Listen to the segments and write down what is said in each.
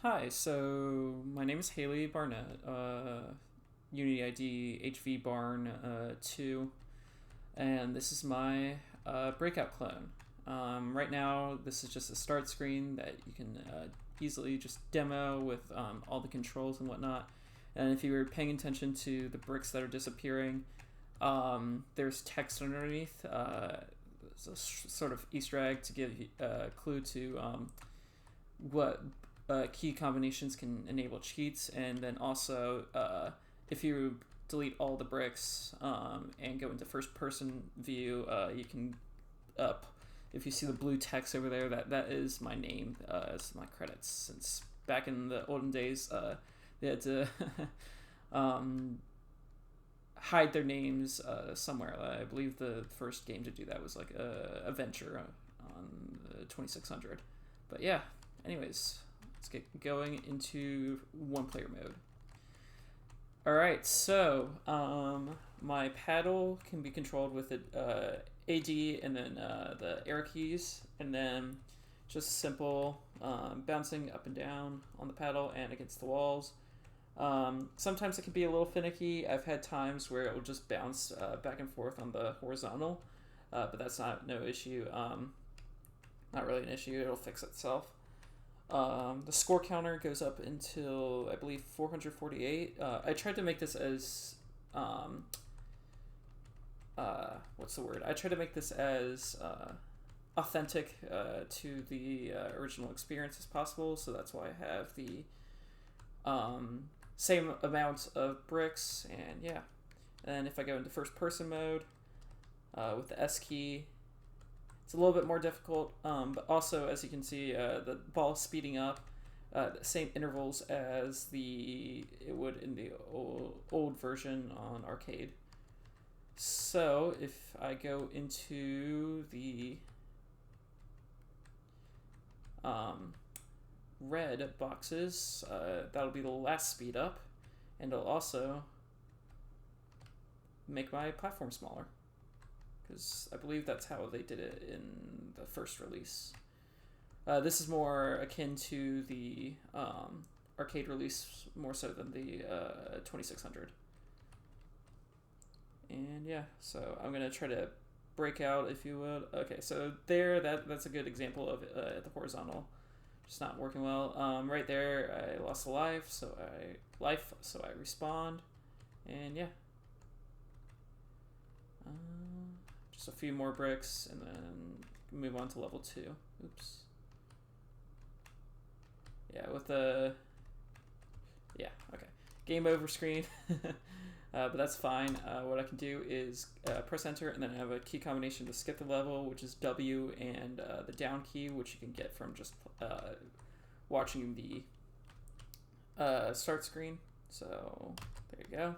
Hi, so my name is Haley Barnette, Unity ID HV 2, and this is my Breakout Clone. Right now, this is just a start screen that you can easily just demo with all the controls and whatnot. And if you were paying attention to the bricks that are disappearing, there's text underneath. It's a sort of Easter egg to give a clue to what key combinations can enable cheats, and then also if you delete all the bricks and go into first person view, you can if you see the blue text over there, that is my name as my credits, since back in the olden days they had to hide their names somewhere. I believe the first game to do that was like a venture on the 2600. But yeah, anyways, let's get going into one player mode. Alright, so my paddle can be controlled with AD and then the arrow keys, and then just simple bouncing up and down on the paddle and against the walls. Sometimes it can be a little finicky. I've had times where it will just bounce back and forth on the horizontal, but that's no issue. Not really an issue, it'll fix itself. The score counter goes up until, I believe, 448. I tried to make this as what's the word? I tried to make this as authentic to the original experience as possible, so that's why I have the same amount of bricks. And yeah, and if I go into first person mode with the S key, it's a little bit more difficult, but also, as you can see, the ball speeding up the same intervals as it would in the old version on arcade. So if I go into the red boxes, that'll be the last speed up, and it'll also make my platform smaller, because I believe that's how they did it in the first release. This is more akin to the arcade release, more so than the 2600. And yeah, so I'm going to try to break out, if you would. Okay, so that's a good example of the horizontal just not working well. Right there, I lost a life, so I respawned, and yeah. Just a few more bricks, and then move on to level 2. Oops. Yeah, with the... Yeah, okay. Game over screen. But that's fine. What I can do is press enter, and then I have a key combination to skip the level, which is W, and the down key, which you can get from just watching the start screen. So there you go.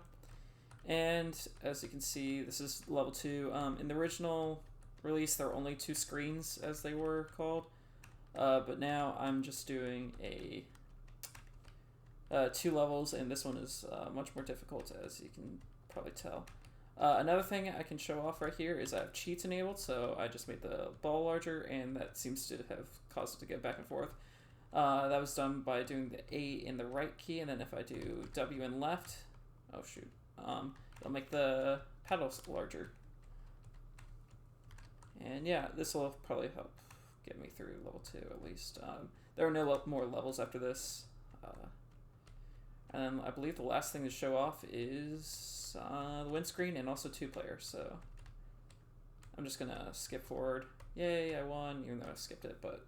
And as you can see, this is level 2. In the original release, there were only 2 screens, as they were called. But now I'm just doing 2 levels, and this one is much more difficult, as you can probably tell. Another thing I can show off right here is I have cheats enabled, so I just made the ball larger, and that seems to have caused it to go back and forth. That was done by doing the A in the right key, and then if I do W in left, oh shoot, it'll make the paddles larger. And yeah, this will probably help get me through level 2 at least. There are no more levels after this. And I believe the last thing to show off is the windscreen and also 2-player, so I'm just gonna skip forward. Yay, I won, even though I skipped it, but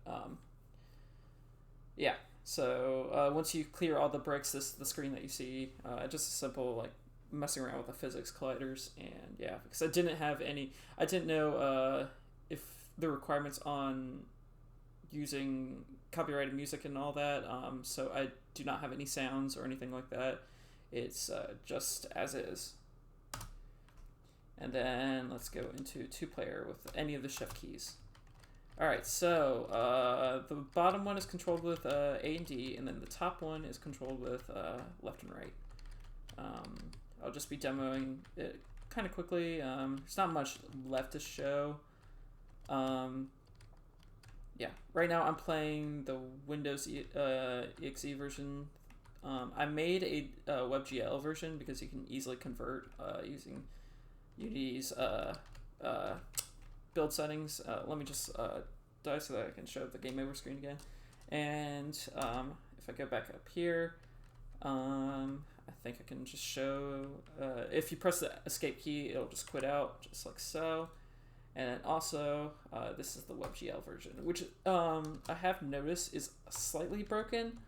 yeah. So once you clear all the bricks, this is the screen that you see. Just a simple, like, messing around with the physics colliders, and yeah, because I didn't know if the requirements on using copyrighted music and all that, so I do not have any sounds or anything like that. It's just as is. And then let's go into 2-player with any of the shift keys. Alright, so the bottom one is controlled with A and D, and then the top one is controlled with left and right. I'll just be demoing it kind of quickly. There's not much left to show. yeah, right now I'm playing the Windows exe version. I made a WebGL version because you can easily convert using Unity's build settings. Let me just die so that I can show the game over screen again. And if I go back up here, I think I can just show, if you press the escape key, it'll just quit out, just like so. And then also, this is the WebGL version, which I have noticed is slightly broken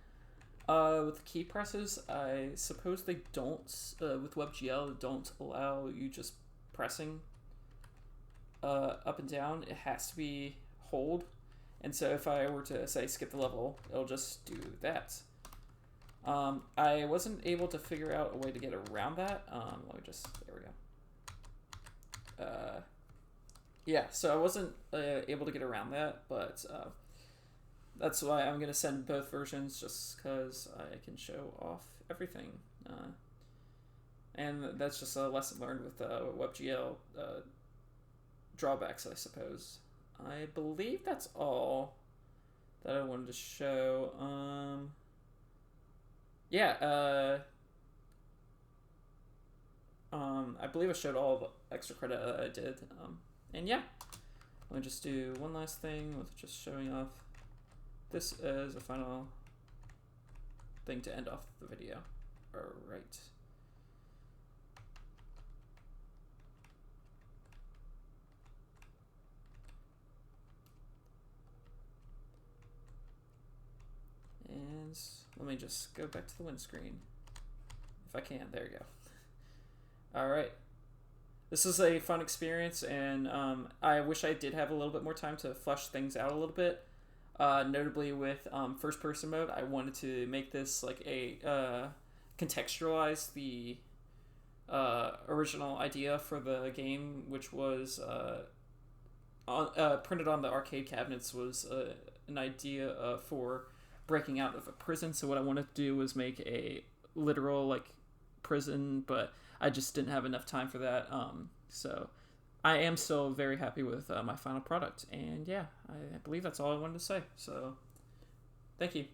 with key presses. I suppose they don't, with WebGL, don't allow you just pressing up and down. It has to be hold. And so if I were to, say, skip the level, it'll just do that. I wasn't able to figure out a way to get around that. Let me just, there we go. Yeah, so I wasn't able to get around that, but that's why I'm going to send both versions, just because I can show off everything. And that's just a lesson learned with WebGL drawbacks, I suppose. I believe that's all that I wanted to show. I believe I showed all the extra credit that I did. And yeah, let me just do one last thing with just showing off this as a final thing to end off the video. All right. And let me just go back to the windscreen. If I can, there you go. All right. This is a fun experience, and I wish I did have a little bit more time to flesh things out a little bit. Notably with first-person mode, I wanted to make this like a contextualize the original idea for the game, which was printed on the arcade cabinets, was an idea for breaking out of a prison. So what I wanted to do was make a literal like prison, but I just didn't have enough time for that. So I am still very happy with my final product. And yeah, I believe that's all I wanted to say. So thank you.